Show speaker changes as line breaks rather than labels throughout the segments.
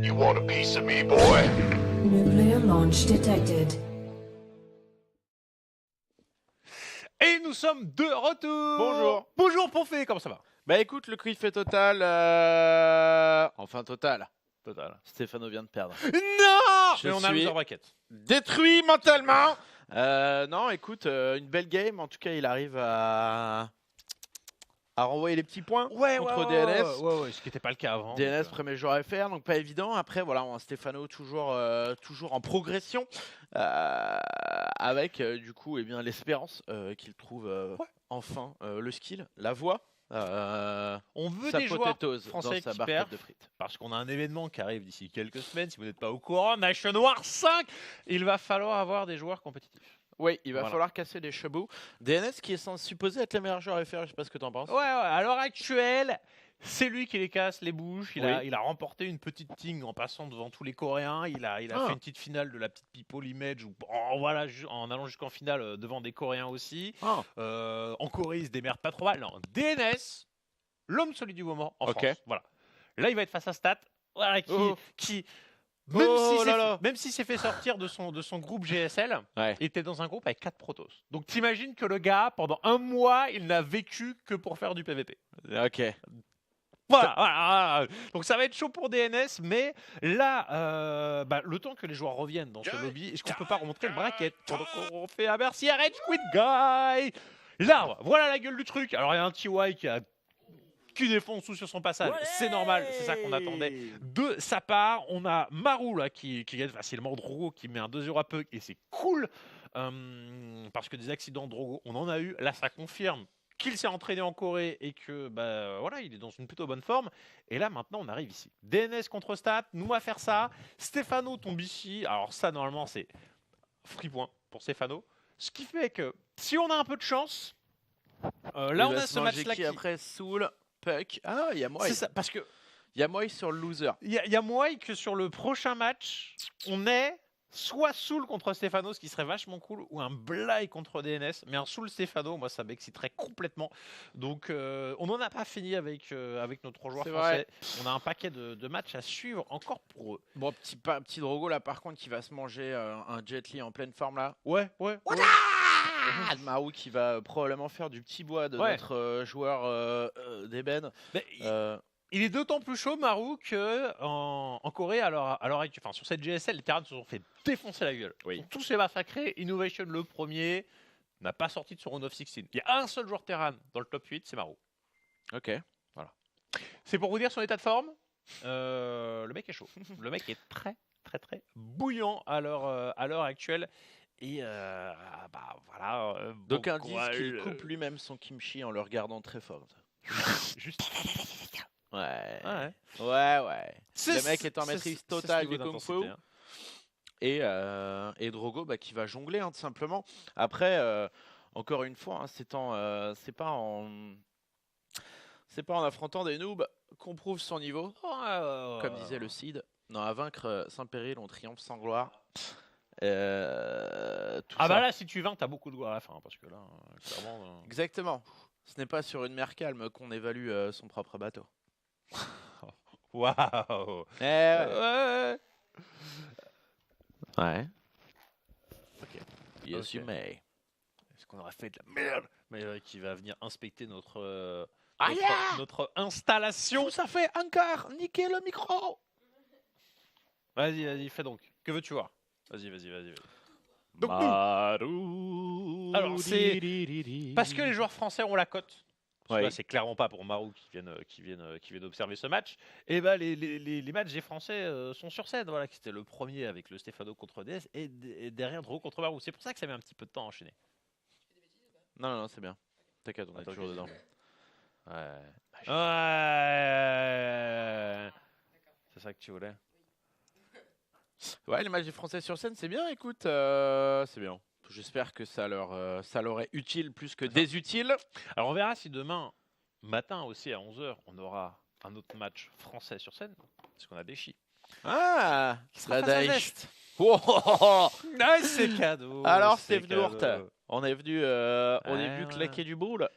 You want a piece of me, boy?
Nuclear launch detected.
Et nous sommes de retour.
Bonjour.
Bonjour Ponfé, comment ça va?
Bah écoute, le kiff est total. Enfin total. Stéphano vient de perdre.
Non.
Je
Mais on a
suis
loser bracket.
détruit mentalement. Non, écoute, une belle game. En tout cas, il arrive à renvoyer les petits points contre DNS.
Ouais, ce qui n'était pas le cas avant.
DNS,
donc,
premier joueur FR, donc pas évident. Après, voilà, on a Stéphano toujours en progression, avec du coup l'espérance qu'il trouve enfin le skill, la voix.
on veut
sa
des joueurs
potatoes
français
dans sa
qui
barquette
perfent,
de frites.
parce qu'on a un événement qui arrive d'ici quelques semaines. Si vous n'êtes pas au courant, Nation War 5, il va falloir avoir des joueurs compétitifs.
Oui, il va
Voilà.
falloir casser les chevaux. DNS qui est supposé être le meilleur joueur FR, je sais pas ce que t'en penses.
Ouais, à l'heure actuelle, c'est lui qui les casse les bouches. Il a remporté une petite ting en passant devant tous les Coréens. Il a fait une petite finale de la petite People Image en allant jusqu'en finale devant des Coréens aussi. En Corée, il se démerde pas trop mal. Non, DNS, l'homme solide du moment en France. Voilà. Là, il va être face à Stat, voilà, qui même s'il s'est fait sortir de son groupe GSL, il était dans un groupe avec 4 protos. Donc t'imagines que le gars, pendant un mois, il n'a vécu que pour faire du PVP.
Ok.
Voilà. Donc ça va être chaud pour DNS, mais là, le temps que les joueurs reviennent dans ce lobby, est-ce qu'on peut pas remontrer le bracket pendant qu'on fait un merci à Red Squid Guy? Là, voilà la gueule du truc. Alors il y a un TY qui défonce tout sur son passage, c'est normal, c'est ça qu'on attendait de sa part. On a Marou là qui gagne facilement Drogo, qui met un 2-0 à Pug, et c'est cool parce que des accidents de Drogo, on en a eu. Là, ça confirme qu'il s'est entraîné en Corée et que il est dans une plutôt bonne forme. Et là, maintenant, on arrive ici. DNS contre Stat, nous on va faire ça. Stéphano tombe ici. Alors ça, normalement, c'est free point pour Stéphano. Ce qui fait que si on a un peu de chance, là, on a ce match-là qui
après Soul, Puck. Ah, il y a moi.
C'est ça, parce que
il y a moi sur le loser.
il y a moyen que sur le prochain match, on ait soit Soul contre Stéphano, ce qui serait vachement cool, ou un Bly contre DNS. Mais un Soul Stéphano, moi, ça m'exciterait complètement. Donc, on n'en a pas fini avec nos 3 joueurs français. On a un paquet de matchs à suivre encore pour eux.
Bon, petit Drogo là, par contre, qui va se manger un Jet Li en pleine forme là.
Ouais.
Marou qui va probablement faire du petit bois de notre joueur d'ébène.
Il est d'autant plus chaud, Marou, que en Corée, sur cette GSL, les Terrans se sont fait défoncer la gueule. Ils sont tous fait massacrer. Innovation, le premier, n'a pas sorti de son round of 16. Il y a un seul joueur Terran dans le top 8, c'est Marou.
Ok.
Voilà. C'est pour vous dire son état de forme. Le mec est chaud. Le mec est très, très, très bouillant à l'heure actuelle. Et
D'aucuns disent qu'il coupe lui-même son kimchi en le regardant très fort.
Juste.
Ouais.
C'est
Le mec est en maîtrise totale du Kung Fu.
Hein.
Et Drogo qui va jongler tout simplement. Après, encore une fois, c'est pas en affrontant des noobs qu'on prouve son niveau. Comme disait le Cid. Non, à vaincre sans péril, on triomphe sans gloire.
Là, si tu vins, t'as beaucoup de gloire à la fin, parce que là, clairement.
Exactement. Ce n'est pas sur une mer calme qu'on évalue son propre bateau.
Waouh.
Ouais. Ok. Yes, you may.
Est-ce qu'on aurait fait de la merde? Mais qui va venir inspecter notre installation.
Ça fait encore niquer le micro.
Vas-y, fais donc. Que veux-tu voir? Vas-y. Donc alors c'est parce que les joueurs français ont la cote. Parce que là, c'est clairement pas pour Marou qui viennent observer ce match. Et les matchs des Français sont sur scène. Voilà, qui c'était le premier avec le Stéphano contre DS et derrière Drogo contre Marou. C'est pour ça que ça met un petit peu de temps à enchaîner.
Non, c'est bien. T'inquiète, on est toujours dedans.
Ouais. C'est ça que tu voulais.
Ouais, les matchs des Français sur scène, c'est bien. Écoute, c'est bien. J'espère que ça leur est utile plus que désutile.
Alors on verra si demain matin aussi à 11h, on aura un autre match français sur scène. Parce qu'on a des chi.
Ah, la Daesh.
C'est cadeau.
Alors c'est venu on est venu claquer du boule.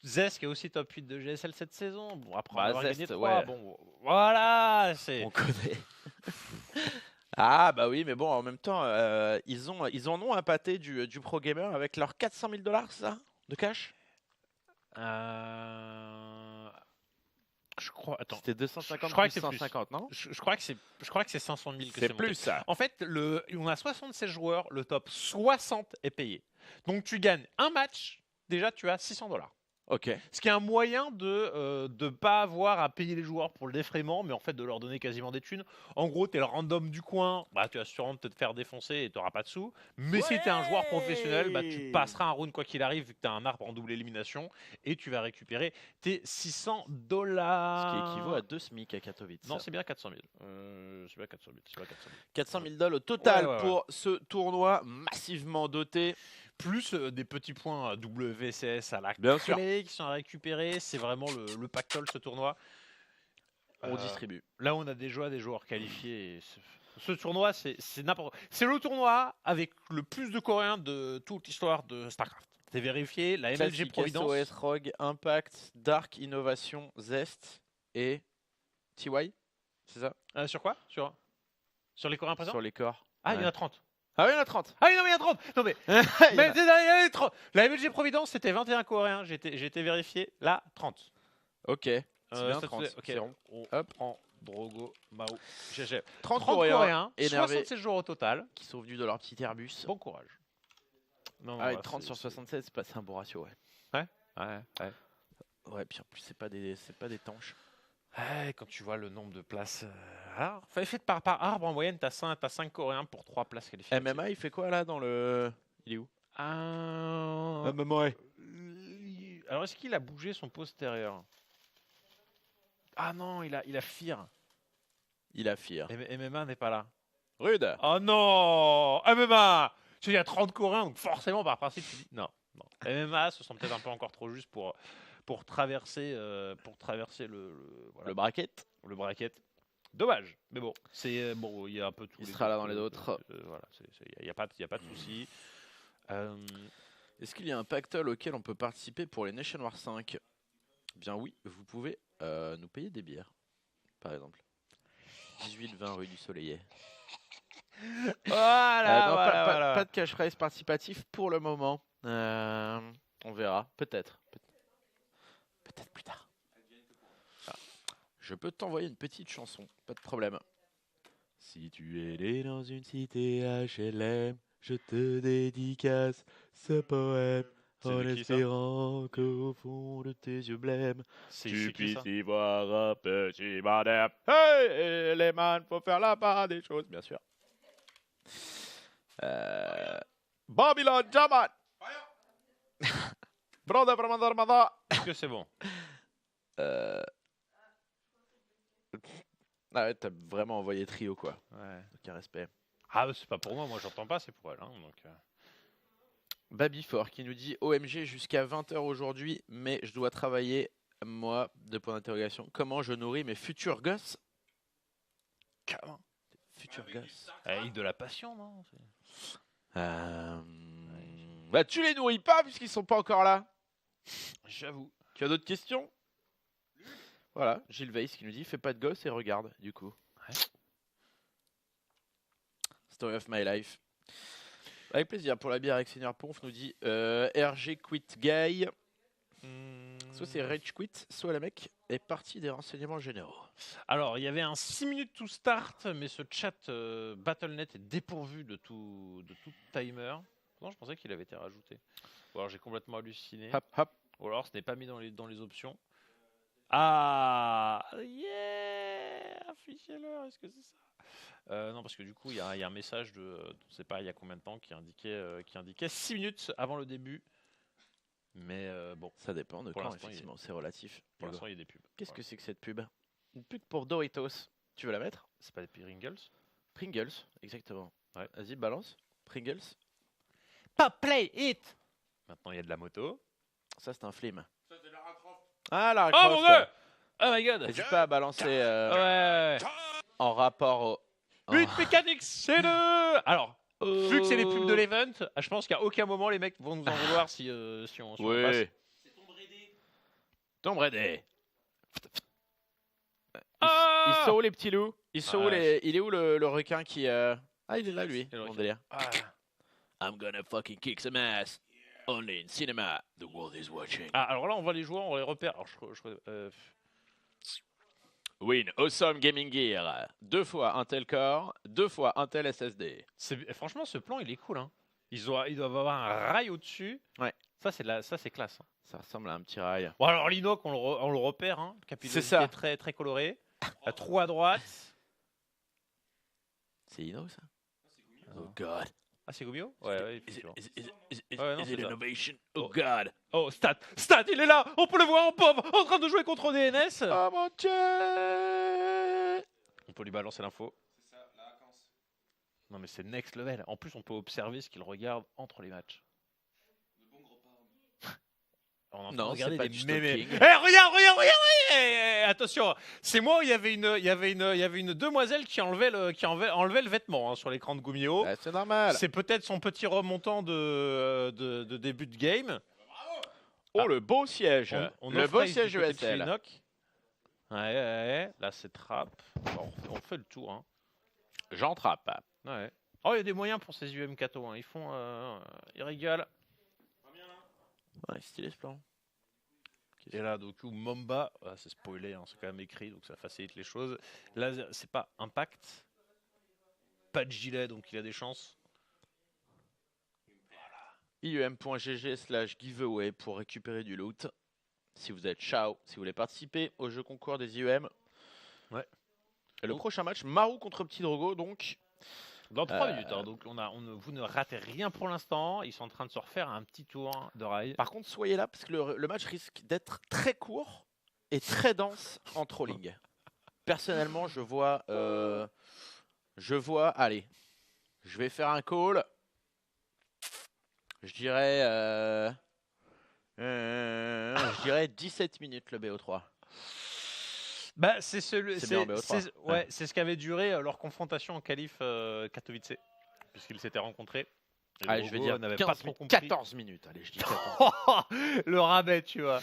Zest qui est aussi top 8 de GSL cette saison. Bon, après, on va
Zest,
gagner 3. Bon, voilà.
On connaît. Ah bah oui, mais bon, en même temps, ils en ont appâté du pro gamer avec leurs 400 000 $, c'est ça, de cash.
Je crois. Attends.
C'était 250
je crois
plus
que c'est plus.
150, non?
Je crois que c'est 500 000 que
C'est
c'est
plus
monté.
ça.
En fait, on a 76 joueurs, le top 60 est payé. Donc tu gagnes un match, déjà tu as 600 $.
Ok.
Ce qui est un moyen de ne pas avoir à payer les joueurs pour le défraiement, mais en fait de leur donner quasiment des thunes. En gros, tu es le random du coin, bah, tu as sûrement de te faire défoncer et tu n'auras pas de sous. Mais si tu es un joueur professionnel, bah, tu passeras un round quoi qu'il arrive, vu que tu as un arbre en double élimination, et tu vas récupérer tes 600 $.
Ce qui équivaut à 2 SMIC à Katowice.
Non, c'est bien 400 000. C'est bien 400 000.
400 000 $ au total
Ouais.
pour ce tournoi massivement doté.
Plus des petits points WCS à la
Bien
clé qui sont à récupérer. C'est vraiment le pactole ce tournoi.
On distribue.
Là, on a déjà des joueurs qualifiés. Et ce tournoi, c'est n'importe. C'est le tournoi avec le plus de Coréens de toute l'histoire de StarCraft. C'est vérifié. La MLG
Classic,
Providence.
SOS, Rogue, Impact, Dark, Innovation, Zest et TY. C'est ça?
Sur quoi sur les Coréens présents.
Sur les corps.
Ah, il y en
Ouais.
a 30.
Ah oui, il y en a 30.
Ah oui, non, mais il y a 30. Non, mais.
Il y en a-
Mais il y en a 30. La MLG Providence, c'était 21 Coréens. J'ai été vérifié. Là, 30.
Ok. C'est bien
ça
30.
te fait- ok.
C'est rond.
On
Hop.
prend Drogo, Mao, GG.
30
30
Coréens
Coréens,
énervés
67 joueurs au total.
qui sont venus de leur petit Airbus.
Bon courage. Non,
Ah, et
bah,
30 sur 67, c'est un bon ratio, ouais.
Ouais.
Ouais, puis en plus, c'est pas des tanches.
Ouais, quand tu vois le nombre de places. Fait par arbre, en moyenne, t'as 5 Coréens pour 3 places qualifiées.
MMA, il fait quoi là dans le. Il est où?
MMA. Alors, est-ce qu'il a bougé son postérieur? Ah non, il a Fear.
Il a Fear.
MMA n'est pas là.
Rude.
Oh non, MMA. Tu sais, il y a 30 Coréens, donc forcément, par principe, tu dis non. MMA, ce sont peut-être un peu encore trop juste pour traverser
Le bracket.
le bracket. Dommage, mais bon, il y a un peu tout.
Il sera là dans les autres.
Voilà, il n'y a pas de souci.
Est-ce qu'il y a un pactole auquel on peut participer pour les Nation War 5? Bien oui, vous pouvez nous payer des bières, par exemple. 18-20 rue du Soleillet.
Voilà,
Non,
voilà.
pas de cash prize participatif pour le moment. On verra, peut-être. Peut-être plus tard. Ah. Je peux t'envoyer une petite chanson, pas de problème. Si tu es né dans une cité HLM, je te dédicace ce poème
C'est
en
de qui, ça
espérant qu'au fond de tes yeux blêmes,
C'est
tu
qui,
puisses
ça
y voir un petit madame. Hey, les man, faut faire la part des choses, bien sûr. Babylon, Jaman. Brother, brother.
Est-ce que c'est bon?
Ah ouais, t'as vraiment envoyé trio, quoi.
Ouais.
Aucun respect.
Ah, c'est pas pour moi j'entends pas, c'est pour elle. Donc,
Babyfort qui nous dit OMG jusqu'à 20h aujourd'hui, mais je dois travailler, moi, de point d'interrogation. Comment je nourris mes futurs gosses?
Comment?
Futurs gosses.
Avec de la passion, non?
Bah, tu les nourris pas puisqu'ils sont pas encore là.
J'avoue.
Tu as d'autres questions? Voilà, Gilles Weiss qui nous dit fais pas de gosse et regarde, du coup.
Ouais.
Story of my life. Avec plaisir. Pour la bière avec Seigneur Ponf nous dit RG quit guy. Soit c'est Rage quit, soit le mec est parti des renseignements généraux.
Alors, il y avait un 6 minutes to start, mais ce chat Battle.net est dépourvu de tout timer. Non, je pensais qu'il avait été rajouté. Ou alors j'ai complètement halluciné.
Hop, hop.
Ou alors ce n'est pas mis dans les options. Ah, yeah, affichez-leur, est-ce que c'est ça? Non, parce que du coup, il y a un message de, on ne sait pas il y a combien de temps, qui indiquait 6 minutes avant le début. Mais bon,
Ça dépend de
Pour
quand,
l'instant,
effectivement, c'est relatif.
pour
Hugo.
l'instant, il y a des pubs.
Qu'est-ce
Voilà.
que c'est que cette pub? Une pub pour Doritos. Tu veux la mettre?
C'est pas des Pringles?
Pringles, exactement.
Ouais.
Vas-y, balance. Pringles.
Pop, play, hit. Maintenant, il y a de la moto.
Ça, c'est un film. Ah, la
Oh
Croft.
mon dieu! Oh my god!
N'hésite pas à balancer
Ouais!
en rapport au.
But mécanique C2! Alors, vu que c'est les pubs de l'event, je pense qu'à aucun moment les mecs vont nous en vouloir si on passe.
Oui. Tomb Raider.
Ah
Ils sont où les petits loups? Il est où le requin qui... Ah, il est là, lui.
le
Mon
requin.
délire.
Ah.
I'm gonna fucking kick some ass. Only in cinema. The world is watching.
Ah, alors là, on voit les joueurs, on les repère. Alors,
Win Awesome Gaming Gear. 2 fois Intel Core, 2 fois Intel SSD.
franchement, ce plan, il est cool. Hein. Ils doivent avoir un rail au-dessus.
Ouais.
Ça, c'est classe. Hein.
Ça ressemble à un petit rail.
Bon, alors l'Inoc, on le repère. Hein.
C'est ça.
Très, très coloré. Un trou à droite.
C'est Ino, ça? Oh god.
Ah, c'est Gumio? Ouais, effectivement.
Is
Ouais, non,
it
c'est ça.
innovation?
Oh.
Oh god.
Oh, Stat, il est là. On peut le voir en pauvre, en train de jouer contre DNS.
Oh mon dieu.
On peut lui balancer l'info. Non, mais c'est next level. En plus, on peut observer ce qu'il regarde entre les matchs. On est en train de
Non,
regarder
c'est pas
des
du
mémés.
stalking.
Regarde. Attention, c'est moi où il y avait une demoiselle qui enlevait le vêtement hein, sur l'écran de Gumio.
Ah, c'est normal.
C'est peut-être son petit remontant de début de game.
Oh, le beau siège. Le beau
offraise
siège
du côté de chez
ESL.
Enoch. Ouais. Là, c'est trap. Bon, on fait le tour. Hein.
J'entrappe.
Ouais. Oh, il y a des moyens pour ces UM Kato. Hein. Ils régalent.
Ouais, stylé ce plan.
Et là, donc, Momba, c'est spoilé, hein, c'est quand même écrit, donc ça facilite les choses. Là, c'est pas Impact. Pas de gilet, donc il a des chances.
IEM.gg/giveaway pour récupérer du loot. Si vous êtes ciao, si vous voulez participer au jeu concours des IEM.
Ouais.
Et le prochain match, Marou contre Petit Drogo, donc.
Dans 3 minutes, hein, donc vous ne ratez rien pour l'instant. Ils sont en train de se refaire un petit tour de rail.
Par contre, soyez là parce que le match risque d'être très court et très dense en trolling. Personnellement, je vois. Allez, je vais faire un call. Je dirais 17 minutes le BO3.
Bah, c'est
bien en BO3.
c'est ce qu'avait duré leur confrontation en qualif Katowice, puisqu'ils s'étaient rencontrés. Et
Allez, je vais dire
n'avait
15
pas trop
minutes,
compris.
14 minutes. Allez, je dis 14.
Le rabais, tu vois.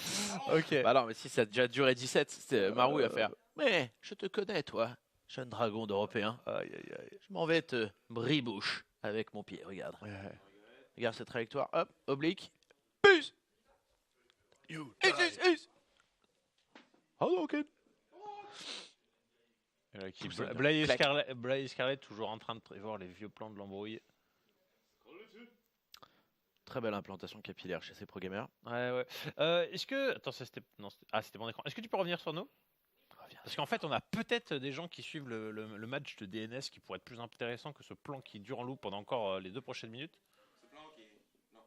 Ok.
Bah non, mais si ça a déjà duré 17, Marou il va faire. Mais je te connais, toi, jeune dragon d'Européen.
Aïe, aïe, aïe.
Je m'en vais te bribouche avec mon pied. Regarde. Regarde cette trajectoire. Hop, oblique. Puce. Hadouken.
Blaye Scarlett toujours en train de prévoir les vieux plans de l'embrouille.
Très belle implantation capillaire chez ces pro gamers.
Ouais. Est-ce que attends, c'était mon écran. Est-ce que tu peux revenir sur nous? Parce qu'en fait, on a peut-être des gens qui suivent le match de DNS qui pourrait être plus intéressant que ce plan qui dure en loop pendant encore les 2 prochaines minutes.
Ce plan qui est... Non.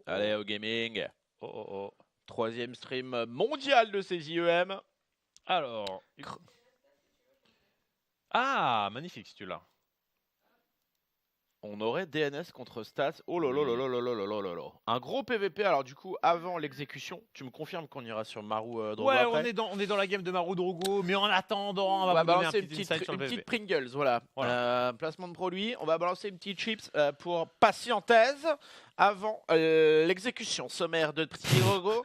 Allez, au gaming. Troisième stream mondial de ces IEM.
Alors. Ah, magnifique si tu l'as.
On aurait DNS contre Stats. Oh là là là là là là là là là. Un gros PVP. Alors du coup, avant l'exécution, tu me confirmes qu'on ira sur Marou Drogo
Ouais,
après.
on est dans la game de Marou Drogo, mais en attendant, on va vous donner un
balancer
petit insight sur
une
le
petite
PVP.
Pringles, voilà. Placement de produit. On va balancer une petite chips pour patientèse avant l'exécution sommaire de Petit Drogo.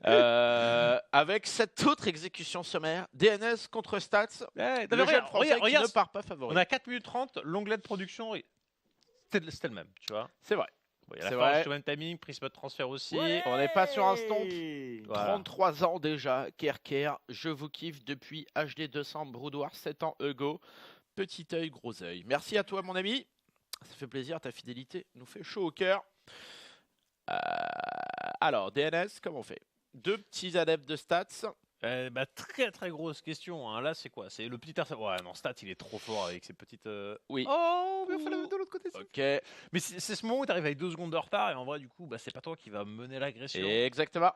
Avec cette autre exécution sommaire, DNS contre Stats.
Ouais,
Le jeune français qui ne part pas favori.
On a 4 minutes 30, l'onglet de production, c'était le même, tu vois.
C'est vrai.
Bon, il y a
C'est
la
vrai.
force même timing, prisme de transfert aussi.
Ouais. On n'est pas sur un stomp.
Voilà.
33 ans déjà, Kerker, je vous kiffe depuis HD 200 Broudoir, 7 ans Ego. Petit œil, gros œil. Merci à toi mon ami, ça fait plaisir, ta fidélité nous fait chaud au cœur. Alors, DNS, comment on fait? 2 petits adeptes de Stats.
Très très grosse question. Hein. Là, c'est quoi? C'est le petit intercept. Ouais, non, Stat, il est trop fort avec ses petites.
Oui.
Oh, mais il fallait de l'autre côté.
Ok,
Mais c'est ce moment où tu arrives avec 2 secondes de retard et en vrai, du coup, c'est pas toi qui va mener l'agression.
exactement.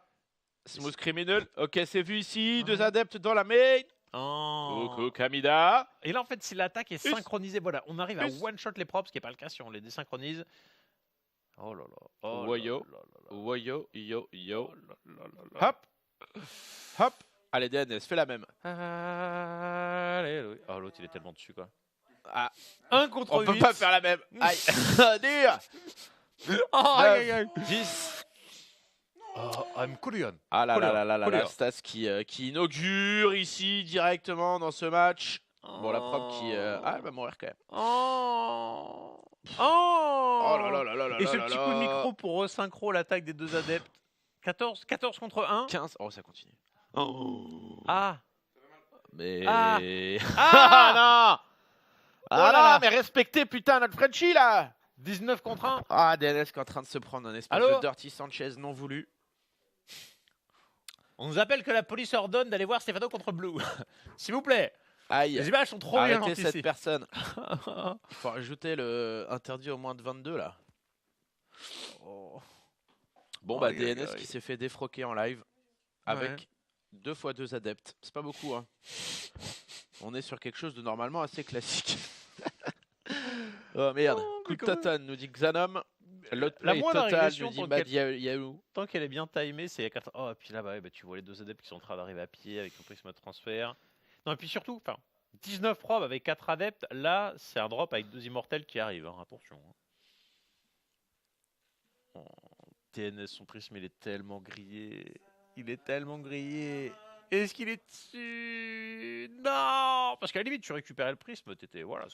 Smooth criminal. Ok, c'est vu ici, 2 adeptes dans la main.
Oh.
Coucou Kamida.
Et là, en fait, si l'attaque est synchronisée, voilà, on arrive à one-shot les props, ce qui n'est pas le cas si on les désynchronise. Oh là là. Oh
Woyo.
là là là là.
Woyo, yo, yo.
Oh là là là là.
Hop. Hop. Allez, DNS, fais la même.
Allez, oui. Oh, l'autre, il est tellement dessus, quoi.
Ah,
1 contre
on
8.
peut pas faire la même. Aïe. Dire.
Oh, aïe, aïe, aïe.
10.
Oh, I'm Kulion.
Ah là là
Couleur,
là là là,
couleur.
Stas qui inaugure ici directement dans ce match. Bon, la prop qui... Ah, elle va mourir quand même.
Oh.
Oh là là là là là
Et ce
là
petit
là.
coup de micro pour resynchro l'attaque des deux adeptes. 14 contre 1.
15. Oh, ça continue. Oh.
Ah.
Mais...
Ah.
Ah non.
Oh
Ah
là là.
non, mais respectez putain notre Frenchie là.
19 contre 1.
Ah, DNS qui est en train de se prendre un espèce
Allô
de Dirty Sanchez non voulu.
On nous appelle que la police ordonne d'aller voir Stefano contre Blue. S'il vous plaît.
Aïe.
Les images sont trop
Arrêtez
violentes
cette
ici.
personne. Il faut rajouter le interdit au moins de 22 là.
Oh.
Bon bah
Aïe, aïe,
DNS
aïe.
qui s'est fait défroquer en live avec 2 x 2 adeptes. C'est pas beaucoup hein. On est sur quelque chose de normalement assez classique. Oh merde.
Oh,
Coup
mais
de
comment-
Totten nous dit Xanom. L'autre
La
play
moindre
total
régression
nous dit
pour
Mad Yahoo.
Tant qu'elle est bien timée, c'est à 4. Oh, et puis là, bah, ouais, bah, tu vois les deux adeptes qui sont en train d'arriver à pied avec le prisme de transfert. Non, et puis surtout, 19 probes avec 4 adeptes. Là, c'est un drop avec 2 immortels qui arrivent. Hein, attention. Hein. Oh, TNS, son prisme, il est tellement grillé. Il est tellement grillé. Est-ce qu'il est dessus? Non. Parce qu'à la limite, tu récupérais le prisme. Voilà,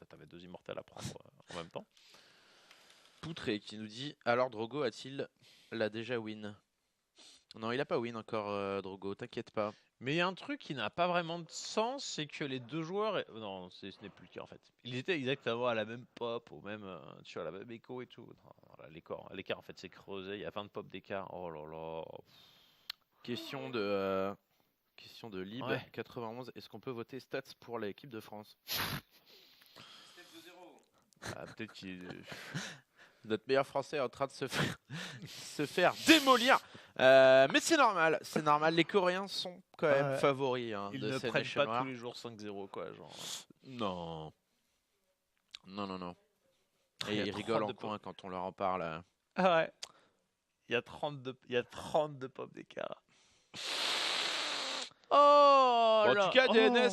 t'avais 2 immortels à prendre en même temps.
Poutré qui nous dit alors Drogo a-t-il l'a déjà win? Non, il a pas win encore Drogo, t'inquiète pas.
Mais il y a un truc qui n'a pas vraiment de sens, c'est que les deux joueurs... Non, ce n'est plus le cas en fait. Ils étaient exactement à la même pop, au même, tu vois, la même écho et tout. Non, voilà, l'écart en fait s'est creusé, il y a 20 pop d'écart. Oh là là.
Question de Lib
Ouais.
91, est-ce qu'on peut voter stats pour l'équipe de France?
Ah, peut-être qu'il...
Notre meilleur français est en train de se faire démolir. Mais c'est normal, les Coréens sont quand même
Ouais.
favoris hein,
Ils
de
ne
cette
prennent
Nation
pas
Noire.
tous les jours 5-0 quoi, genre.
Non. Non.
Il y
Et
a
ils rigolent
32
en coin quand on leur en parle.
Ah ouais. Il y a 32 pop d'écart. Oh
Bon, en
là.
tout cas,
Oh.
DNS,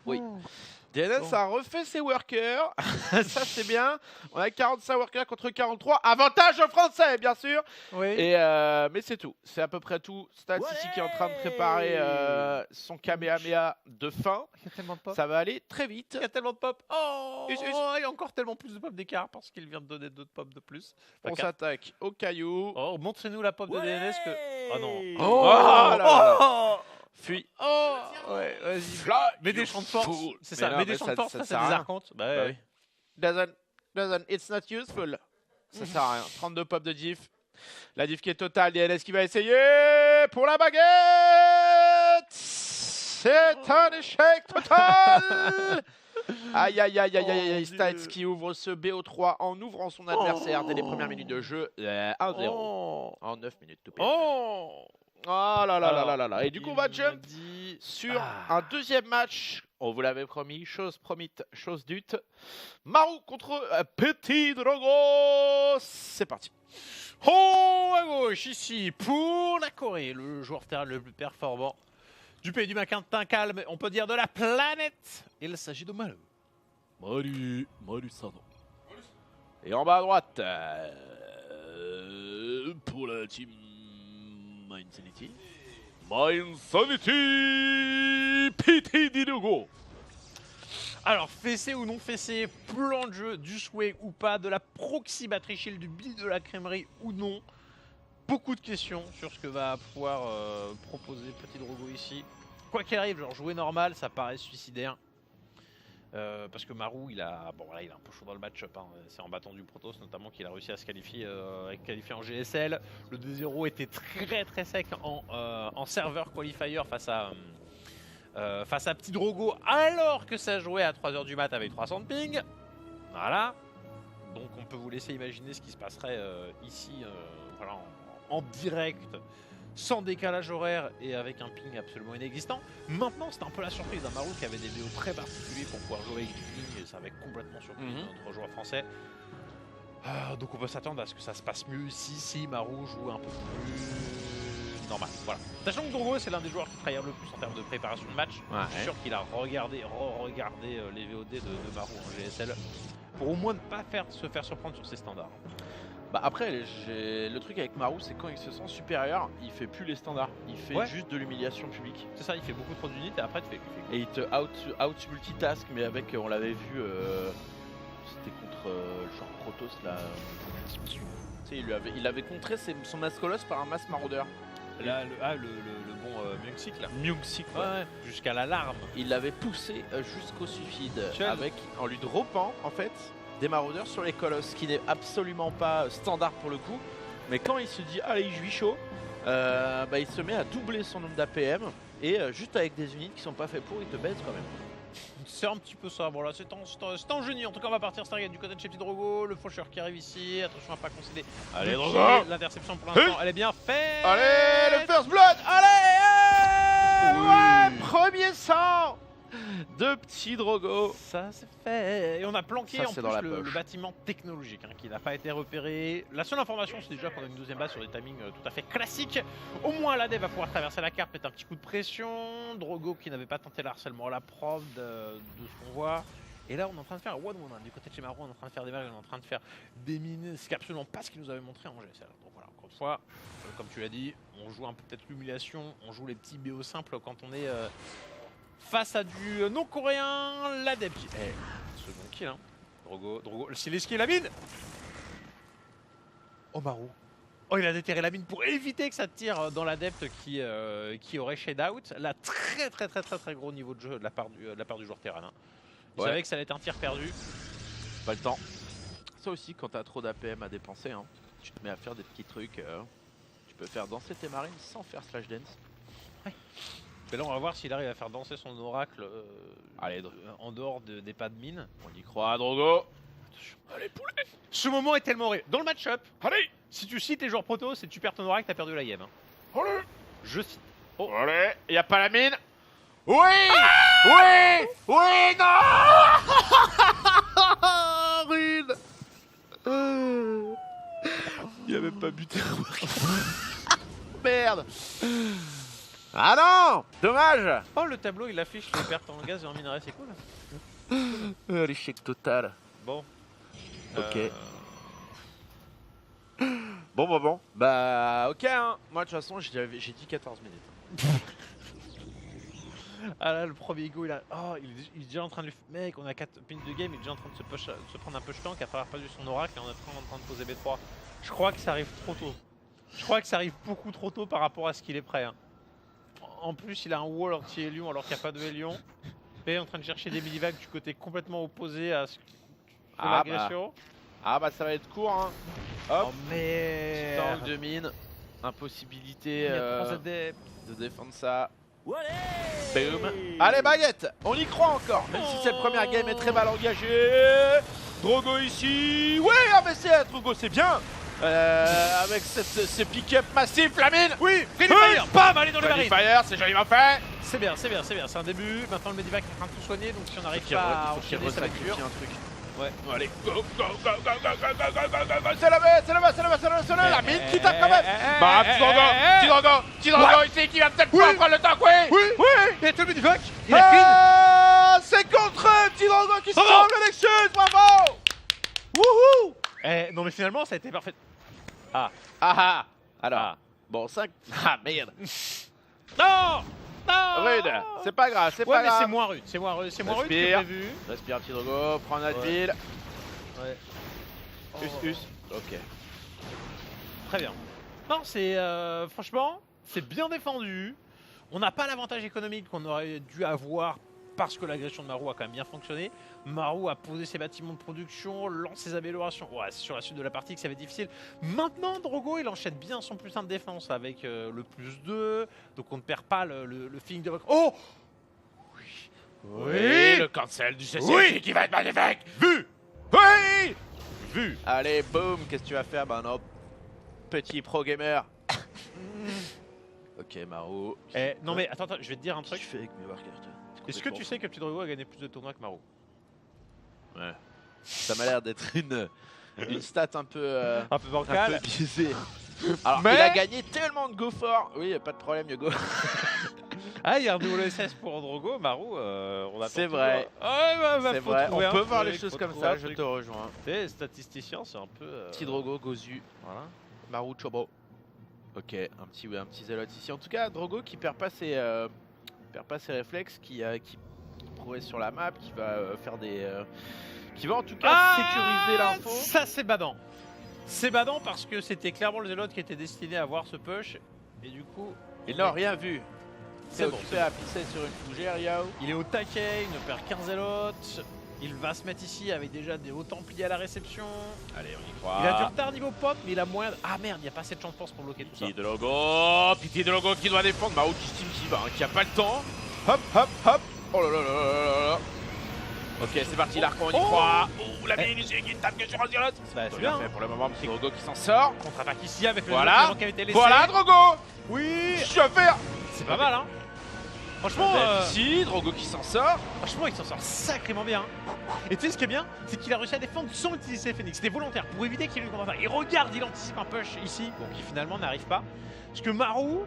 oui. DNS
Bon.
a refait ses workers. Ça, c'est bien. On a 45 workers contre 43. Avantage aux Français, bien sûr.
Oui.
Et mais c'est tout. C'est à peu près tout. Stats ici qui est en train de préparer son Kamehameha de fin.
Il y a tellement de pop.
Ça va aller très vite.
Il y a tellement de pop. Oh,
Et-
il y a encore tellement plus de pop d'écart parce qu'il vient de donner 2 pop de plus. Enfin,
On
quatre.
s'attaque au caillou.
Oh, montrez-nous la pop de DNS que... Oh non.
Oh là là.
Oh,
Fuis.
oh, ouais, vas-y.
Fly,
Mets des
you
champs de force.
fool.
C'est
Mais
ça,
non,
mets des
mais
champs
ça-
de force,
ça
ça
sert
c'est
à
des
rien.
archontes. Bah,
Bah
ouais.
oui. Doesn't, it's not useful. Ça sert à rien. 32 pop de diff. La diff qui est totale. DNS qui va essayer pour la baguette. C'est un échec total. Aïe aïe aïe aïe aïe aïe.
Oh,
Stats
Dieu.
qui ouvre ce BO3 en ouvrant son adversaire dès les premières minutes de jeu. 1-0
Oh.
en 9 minutes. Tout pile.
Oh.
Oh là là là
Alors,
là là là. Et du coup, on va
il
jump
m'a dit...
sur
Ah.
un deuxième match. On vous l'avait promis, chose promite, chose dute. Maru contre Petit Drogo. C'est parti.
Oh, à gauche, ici, pour la Corée, le joueur terre le plus performant du pays du Maquintin calme, on peut dire de la planète. Il s'agit de Maru.
Maru Sano. Et en bas à droite, pour la team Mindsanity. Petit Drogo.
Alors, fessé ou non fessé, plan de jeu, du sway ou pas, de la proxy battery shield, du build de la crèmerie ou non. Beaucoup de questions sur ce que va pouvoir proposer Petit Drogo ici. Quoi qu'il arrive, genre jouer normal, ça paraît suicidaire. Parce que Maru, il a un peu chaud dans le match-up. Hein. C'est en battant du Protoss notamment qu'il a réussi à se qualifier, en GSL. Le 2-0 était très très sec en serveur qualifier face à Petit Drogo, alors que ça jouait à 3h du mat avec 300 de ping. Voilà. Donc on peut vous laisser imaginer ce qui se passerait ici voilà, en direct, sans décalage horaire et avec un ping absolument inexistant. Maintenant, c'est un peu la surprise d'un Maru qui avait des BO très particuliers pour pouvoir jouer avec du ping, et ça avait complètement surpris notre joueur français. Donc on peut s'attendre à ce que ça se passe mieux si Maru joue un peu plus normal. Voilà. Sachant que Drogo, c'est l'un des joueurs qui travaille le plus en termes de préparation de match. Je suis sûr qu'il a regardé les VOD de Maru en GSL pour au moins ne pas se faire surprendre sur ses standards.
Bah après, le truc avec Marou, c'est quand il se sent supérieur, il fait plus les standards. Il fait
Ouais.
juste de l'humiliation publique.
C'est ça, il fait beaucoup trop d'unités et après tu fais.
Et il te out multitask, mais avec, on l'avait vu, c'était contre le genre Protoss là. Tu sais, il avait contré son Mascolos par un Mass Maraudeur.
Là, le bon Myungsik là.
Myungsik,
Ouais, jusqu'à l'alarme.
Il l'avait poussé jusqu'au suicide
Tiens.
en lui droppant en fait des maraudeurs sur les colosses, ce qui n'est absolument pas standard pour le coup. Mais quand il se dit allez je suis chaud, bah, il se met à doubler son nombre d'APM et juste avec des unités qui sont pas faites pour, il te baise quand même.
C'est un petit peu ça. Bon là, c'est en génie. En tout cas, on va partir Stargate du côté de chez Petit Drogo. Le faucheur qui arrive ici. Attention à pas concéder.
Allez,
Drogo.
Drogo.
L'interception pour l'instant, elle est bien faite.
Allez, le first blood. Allez,
Oui.
ouais, premier sang de Petit Drogo.
Ça c'est fait. Et on a planqué
Ça,
en
c'est
plus
dans la
le
poche.
bâtiment technologique qui n'a pas été repéré. La seule information, c'est déjà qu'on a une deuxième base sur des timings tout à fait classiques. Au moins, l'AD va pouvoir traverser la carte, mettre un petit coup de pression. Drogo qui n'avait pas tenté le harcèlement à la preuve de ce qu'on voit. Et là, on est en train de faire un one-one. Du côté de chez Marou, on est en train de faire des vagues, on est en train de faire des mines. Ce qui n'est absolument pas ce qu'il nous avait montré en GSL. Donc voilà, encore une fois, comme tu l'as dit, on joue un peu peut-être l'humiliation, on joue les petits BO simples quand on est face à du non-coréen, l'adepte. Second kill, hein. Drogo, s'il esquive la mine. Oh Marou. Oh, il a déterré la mine pour éviter que ça tire dans l'adepte qui aurait shade out. Là, très gros niveau de jeu de la part du joueur terrain. Il
Ouais.
savait que ça allait être un tir perdu.
Pas le temps. Ça aussi, quand t'as trop d'APM à dépenser, hein, tu te mets à faire des petits trucs. Tu peux faire danser tes marines sans faire slash dance.
Mais là, on va voir s'il arrive à faire danser son oracle
Allez,
en dehors des pas de mine.
on y croit, Drogo.
Allez, poulet. Ce moment est tellement horrible. Dans le match-up,
Allez,
si tu cites les joueurs proto, c'est tu perds ton oracle, t'as perdu la game. Hein.
allez,
Je cite.
allez. Y a pas la mine. Oui, oui, non. Rude. Il a même pas buté. Merde. Ah non, dommage.
Oh, le tableau, il affiche les pertes en gaz et en minerai, c'est cool.
L'échec total.
Bon.
Ok. Bon. Bah, ok, hein. Moi, de toute façon, j'ai dit 14 minutes.
Ah là, le premier go, il est déjà en train de lui... Mec, on a 4 pins de game, il est déjà en train de se prendre un push tank après avoir perdu son oracle et on est en train de poser B3. Je crois que ça arrive trop tôt. Je crois que ça arrive beaucoup trop tôt par rapport à ce qu'il est prêt. Hein. En plus, il a un wall anti-Hélion alors qu'il n'y a pas de Hélion. Il est en train de chercher des mini-vagues du côté complètement opposé à ce que l'agression.
Ah bah, ça va être court, hein. Hop.
Oh mais...
Tank de mine. Impossibilité
Il y a 3 adeptes.
de défendre ça. Boom. Allez, baguette. On y croit encore. Même si cette première game est très mal engagée. Drogo ici. Ouais, ah mais c'est Drogo, c'est bien. Avec ce pick-up massif, la mine. Oui,
Friendly Fire. Bam, allez dans le
Friendly
marine.
Fire, c'est joliment fait.
C'est bien, c'est un début. Maintenant le Medivac est en train de tout soigner, donc si on n'arrive pas à enchaîner, ça va être dur.
un truc.
Ouais.
Allez, go. C'est la la mine qui tape quand même. Bah, petit Drogo ici qui va peut-être pouvoir prendre le tank, oui.
Il y a tout le Medivac. Il a clean.
C'est contre petit Drogo qui se sauve le Nexus, bravo. Wouhou.
Non mais finalement ça a été parfait.
Alors,
Ah.
bon, 5. Ah, merde.
Non.
Rude, c'est pas grave, c'est
Ouais
pas
mais
grave.
c'est moins rude, c'est moins rude que
Respire.
prévu.
Respire, petit Drogo, prends notre ville.
Ouais.
Us. Ok.
Très bien. Non c'est franchement c'est bien défendu. On n'a pas l'avantage économique qu'on aurait dû avoir parce que l'agression de Marou a quand même bien fonctionné. Marou a posé ses bâtiments de production, lance ses améliorations. Ouais, c'est sur la suite de la partie que ça va être difficile. Maintenant, Drogo, il enchaîne bien son +1 de défense avec le +2. Donc on ne perd pas le feeling de... Oh
Oui, le cancel du CCC qui va être magnifique. Vu. Allez, boum, qu'est-ce que tu vas faire? Bah non, petit pro gamer. Ok, Marou.
non mais attends, je vais te dire un
Qu'est-ce que
truc.
tu fais avec mes marqueurs?
Est-ce que tu sais que Petit Drogo a gagné plus de tournois que Marou?
Ouais. Ça m'a l'air d'être une stat un peu
Un peu bancal.
biaisée. Alors,
Mais-
il a gagné tellement de go fort. Oui, y a pas de problème, Yogo.
Ah, il y a un double SS pour Drogo, Marou, on attend.
C'est vrai.
C'est
C'est vrai, on peut voir les choses comme ça, je te
te
rejoins.
sais, statisticien, c'est un peu.
Petit Drogo, Gozu,
Voilà.
Maru, Chobo. Ok, un petit zélote ici. En tout cas, Drogo qui perd pas ses réflexes, qui progresse sur la map, qui va faire des. Qui va en tout cas sécuriser l'info.
Ça, c'est badant. C'est badant parce que c'était clairement le Zélote qui était destiné à avoir ce push. Et du coup.
Il n'a rien vu.
C'est
C'est
bon,
occupé à pisser sur une fougère, Yao.
Il est au taquet, il ne perd qu'un Zélote. Il va se mettre ici avec déjà des hauts templiers à la réception.
Allez, on y croit.
Il a du retard niveau pop, mais il a moyen. Ah merde, il n'y a pas assez de chance pour bloquer tout ça.
Pitié de logo qui doit défendre. Maru qui style qui va, hein, qui a pas le temps. Hop, hop, hop. Oh là là là là là. Ok, c'est parti, l'Archon, on y croit. Oh, la mine ici qui tape que sur un zélote.
Bah,
C'est
c'est
bien
bien.
fait pour le moment, petit Drogo qui s'en sort.
Contre-attaque ici avec le
Voilà.
Zélote qui avait été laissé.
Voilà, Drogo.
Oui.
Je vais faire.
C'est pas mal, hein. Franchement,
Ici, Drogo qui s'en sort.
franchement, il s'en sort sacrément bien. Et tu sais ce qui est bien, c'est qu'il a réussi à défendre sans utiliser les Phoenix. C'était volontaire pour éviter qu'il y ait une contre-attaque. Et regarde, il anticipe un push ici, bon, qui finalement n'arrive pas. Parce que Maru,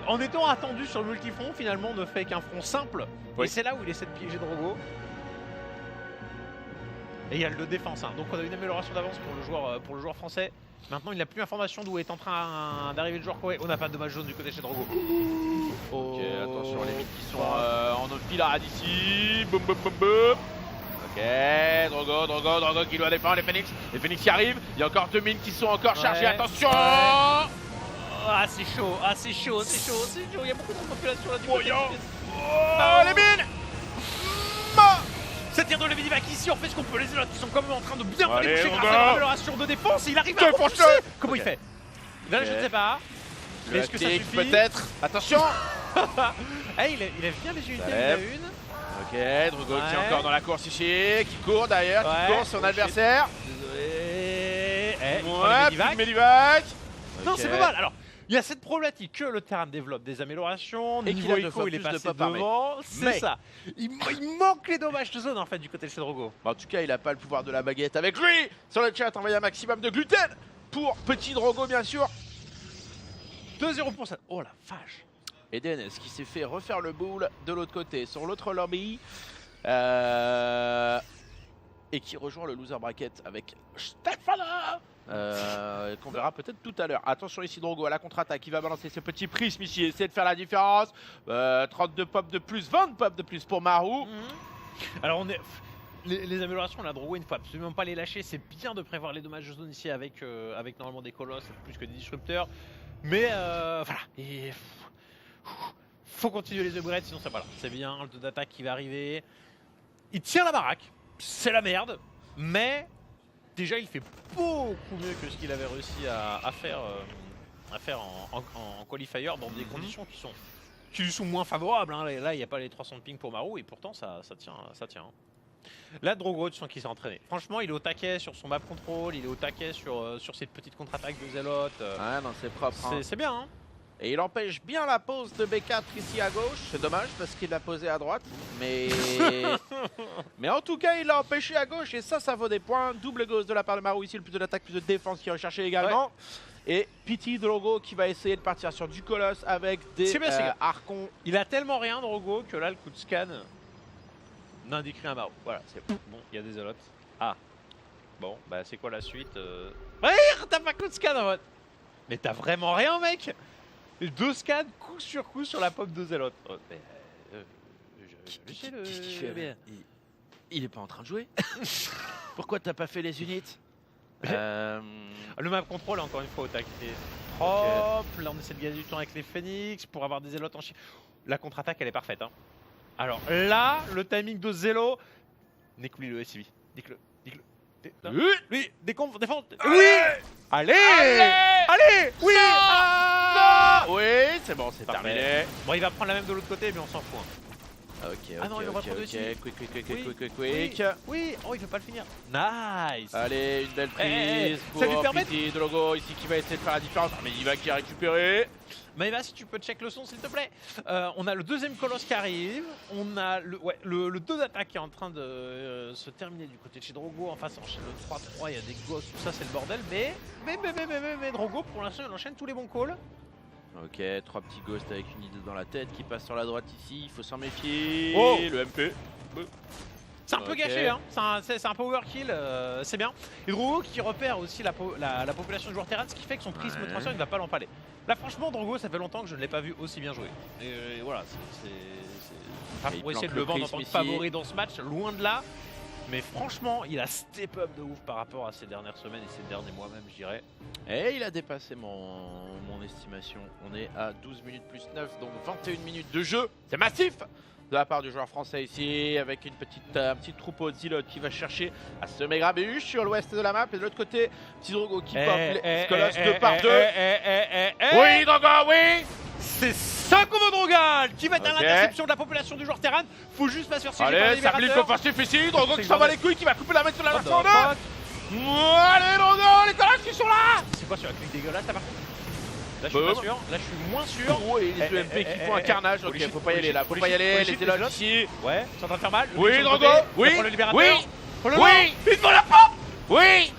en étant attendu sur le multifront, finalement ne fait qu'un front simple.
Oui.
Et c'est là où il essaie de piéger Drogo. Et il y a le défense, hein. Donc on a une amélioration d'avance pour le joueur français. Maintenant il n'a plus l'information d'où est en train d'arriver le joueur coréen. On n'a pas de dommage jaune du côté chez Drogo.
Ok, attention, les mythes qui sont en enfilade ici. Boum, boum, boum, boum. Ok, Drogo qui doit défendre les Phoenix. Les Phoenix qui arrivent. Il y a encore deux mines qui sont encore chargées.
Ouais.
Attention.
Ah c'est chaud, c'est chaud. Il y a beaucoup de population là du côté.
Oh, les mines.
Ça tire de Levidivac ici, on fait ce qu'on peut. Les Zélotes qui sont quand même en train de bien
Allez,
les toucher
on
grâce à
va.
leur amélioration de défense. Et il arrive à
Défonce-le.
repousser. Comment il
Ok.
fait? Là je ne sais pas.
Le
Est-ce que ça
clic,
suffit?
peut-être. Attention.
Eh, il a bien les unités,
Ça
il en a
lève.
une.
Ok, Drogo qui est
Ouais.
encore dans la course ici. Qui court d'ailleurs, qui
Ouais.
court son
Oh,
adversaire.
Désolé. Eh, il prend
Ouais,
les
plus
Medivac.
de Medivac.
Non,
Ok.
c'est pas mal. Alors, il y a cette problématique que le terrain développe des améliorations.
Et qu'il
Niveau
a deux
écho,
fois
il est
plus de
passé
pop armé.
devant. C'est
Mais-
ça. Il manque les dommages de zone en fait du côté de chez Drogo.
Bah, en tout cas, il n'a pas le pouvoir de la baguette avec lui. Sur le chat, envoyez un maximum de gluten pour petit Drogo, bien sûr.
2-0 pour ça. Oh la vache.
Et DNS qui s'est fait refaire le boule de l'autre côté, sur l'autre lobby. Et qui rejoint le loser bracket avec Stefano. Qu'on verra peut-être tout à l'heure. Attention ici Drogo à la contre-attaque, il va balancer ce petit prisme ici, essayer de faire la différence. 32 pop de plus, 20 pop de plus pour Maru.
Alors on est. Les améliorations, la Drogo, il ne faut absolument pas les lâcher. C'est bien de prévoir les dommages de zone ici avec normalement des colosses plus que des disrupteurs. Mais voilà. Et faut continuer les upgrades, sinon ça va là. C'est bien, le taux d'attaque qui va arriver. Il tient la baraque. C'est la merde. Mais déjà, il fait beaucoup mieux que ce qu'il avait réussi à faire en qualifier dans des conditions qui lui sont moins favorables. Hein. Là, il n'y a pas les 300 de ping pour Maru et pourtant ça tient. Là, Drogo, tu sens qu'il s'est entraîné. Franchement, il est au taquet sur son map control, il est au taquet sur cette petite contre-attaque de Zélote.
Ouais, non, c'est propre. Hein.
C'est bien, hein.
Et il empêche bien la pose de B4 ici à gauche. C'est dommage parce qu'il l'a posé à droite. Mais... mais en tout cas, il l'a empêché à gauche et ça vaut des points. Double gauche de la part de Maru ici, le plus de l'attaque, plus de défense qui est recherché également. Et Pity Drogo qui va essayer de partir sur du colosse avec des
C'est bien, c'est bien.
Archons.
Il a tellement rien, Drogo, que là, le coup de scan n'indique rien à Maru. Voilà, c'est bon, il y a des Zélotes. Ah. Bon, bah c'est quoi la suite Ouais, t'as pas coup de scan en mode. Mais t'as vraiment rien, mec. Et 2 scans coup sur la pop de Zélote. Oh, mais,
Qu'est-ce qu'il fait il est pas en train de jouer. Pourquoi t'as pas fait les unités
Le map control, encore une fois, au taquet. Propre. Là, on essaie de gagner du temps avec les Phoenix pour avoir des Zélotes en chien. La contre-attaque, elle est parfaite. Hein. Alors là, le timing de Zélo. Nique-lui le SCV. Nique-le. Lui, défense. Oui. Allez. Oui.
Oui, c'est bon, c'est
Parfait.
terminé.
Bon, il va prendre la même de l'autre côté, mais on s'en fout. Hein.
Ok,
Ah non, il va prendre dessus.
Quick.
Oui. Oh, il veut pas le finir. Nice.
Allez, une belle prise
ça lui
pour
permet
Pity Drogo ici qui va essayer de faire la différence. Mais il va qui a récupéré.
Maëva, si tu peux check le son, s'il te plaît. On a le deuxième colosse qui arrive. On a le 2 d'attaque qui est en train de se terminer du côté de chez Drogo. En face, on enchaîne le 3-3. Il y a des gosses, tout ça, c'est le bordel. Mais Drogo, pour l'instant, il enchaîne tous les bons calls.
Ok, 3 petits ghosts avec une idée dans la tête qui passe sur la droite ici, il faut s'en méfier.
Oh.
Le MP.
C'est un peu
Ok.
gâché, hein. C'est un power kill, c'est bien. Et Drogo qui repère aussi la population de joueurs terrain, ce qui fait que son prisme
Ouais.
transfert il ne va pas l'empaler. Là franchement Drogo ça fait longtemps que je ne l'ai pas vu aussi bien jouer. Et voilà, c'est pas
Et il
pour essayer de
planque
le vendre
le
en tant que
prisme
favori dans ce match, loin de là. Mais franchement il a step up de ouf par rapport à ces dernières semaines et ces derniers mois même je dirais.
Et il a dépassé mon estimation. On est à 12 minutes plus 9, donc 21 minutes de jeu. C'est massif de la part du joueur français ici, avec un petit troupeau de Zilote qui va chercher à semer Grabuge sur l'ouest de la map. Et de l'autre côté, petit Drogo qui pop les Skolos 2 par 2. Oui, Drogo, oui.
C'est ça qu'on veut Drogal qui va être à
Ok.
l'interception de la population du joueur terrain. Faut juste pas se faire siéger par
Allez,
les
ça applique
libérateurs.
offensif ici. Drogo
C'est
qui s'en bat
Jordan.
les couilles, qui va couper la mettre sur la
What the
version 2.
fuck.
Allez, Drogo, les Skolos qui sont là.
C'est quoi sur la clique dégueulasse là par contre? Là je suis
Boum.
pas sûr, là je suis moins sûr.
Oh, et les EMP qui font un carnage. Ok, faut pas y aller là, faut pas y aller. Les Zilotes ici.
Ouais, c'est en train de faire mal.
Oui,
sur le
Drogo,
côté,
oui,
il prend le libérateur.
oui,
Oh là là,
oui.
il devant la pop.
Oui.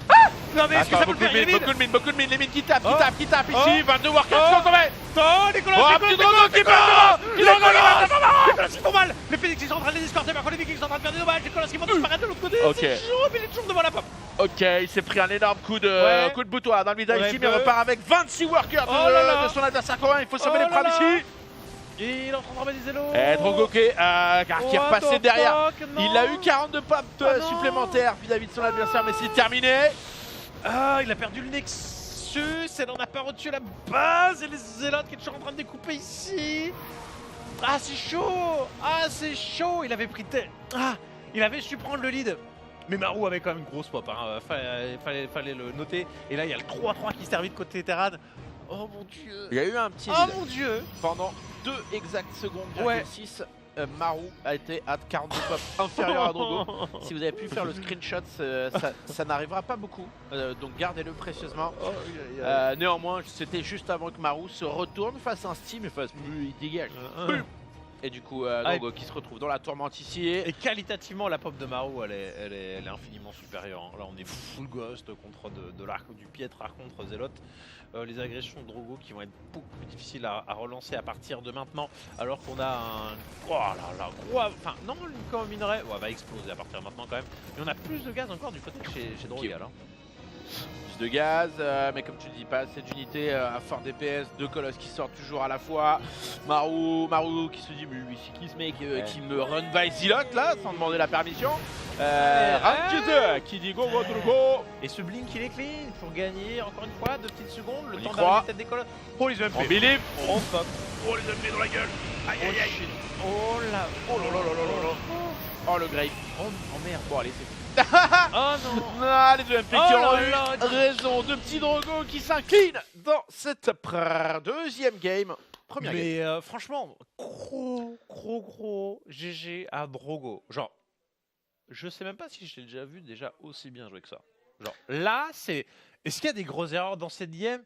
Non mais est-ce que ça peut le faire? Il est vide.
beaucoup de mine, les mines qui tapent,
Oh.
qui tapent ici,
Oh.
22 workers
Oh.
qui sont tombés.
Oh Nicolas,
Oh,
Nicolas,
petit Drogo
Nicolas,
qui
Nicolas,
part devant.
Nicolas,
Nicolas,
Nicolas, ils font mal. Les Phoenix ils sont en train de les escorter, par contre les Vikings sont en train de faire des dommages. Nicolas qui vont disparaître de l'autre côté.
Ok.
C'est chaud, mais il est toujours devant la pop.
Ok, il s'est pris un énorme coup de
Ouais.
boutoir dans le mid ici,
Ouais,
mais il repart avec 26 workers
Oh là là.
de son adversaire commun. Il faut sauver
Oh
les
là
primes
là.
ici.
Et il est en train de ramasser des élos.
Et Drogo qui est repassé derrière. Il a eu 42 pop
Oh non.
supplémentaires vis-à-vis de son adversaire, mais c'est terminé.
Ah, il a perdu le Nexus, elle en a pas reçu la base et les Zélotes qui est toujours en train de découper ici. Ah, c'est chaud. Ah, c'est chaud. Il avait pris il avait su prendre le lead. Mais Marou avait quand même une grosse pop, hein. Fallait le noter. Et là, il y a le 3-3 qui se termine de côté Terran. Oh mon dieu.
Il y a eu un petit
Oh
lead.
mon dieu.
Pendant 2 exactes secondes,
Ouais.
6, Marou a été à 42 pop inférieur à Drogo. Si vous avez pu faire le screenshot, ça n'arrivera pas beaucoup, donc gardez-le précieusement.
Oh,
Néanmoins, c'était juste avant que Marou se retourne face à un Steam et fasse il dégage. Et du coup, Drogo qui se retrouve dans la tourmente ici.
Et qualitativement, la pop de Marou, elle est infiniment supérieure, hein. Là, on est full ghost contre du piètre arc contre Zélote. Les agressions de Drogo qui vont être beaucoup plus difficiles à relancer à partir de maintenant, alors qu'on a un... Oh là là, gros... Enfin, non, le camp minerai va exploser à partir de maintenant quand même. Mais on a plus de gaz encore du côté de chez Drogal, hein.
Plus de gaz, mais comme tu le dis, pas assez d'unités à fort DPS, 2 colosses qui sortent toujours à la fois. Marou qui se dit, mais lui, c'est qui ce mec qui me run by Zilote là, sans demander la permission. Ramkid qui dit go, go, go, go.
Et ce blink, il est clean pour gagner encore une fois 2 petites secondes, le
On y
temps
croit.
d'arriver tête des colosses. Oh les
On
UMP.
believe.
Oh fuck.
Oh les MP dans la gueule. Aïe aïe aïe.
Oh là.
Oh là là là là là. Oh le Grape.
Oh merde.
Bon allez, c'est
Oh non.
ah, les EMP qui
Oh
ont
là
eu
là.
raison de petit Drogo qui s'incline dans cette deuxième game. Première game.
Mais franchement, gros GG à Drogo. Genre, je sais même pas si je l'ai déjà vu aussi bien jouer que ça. Genre, là, c'est... Est-ce qu'il y a des grosses erreurs dans cette game?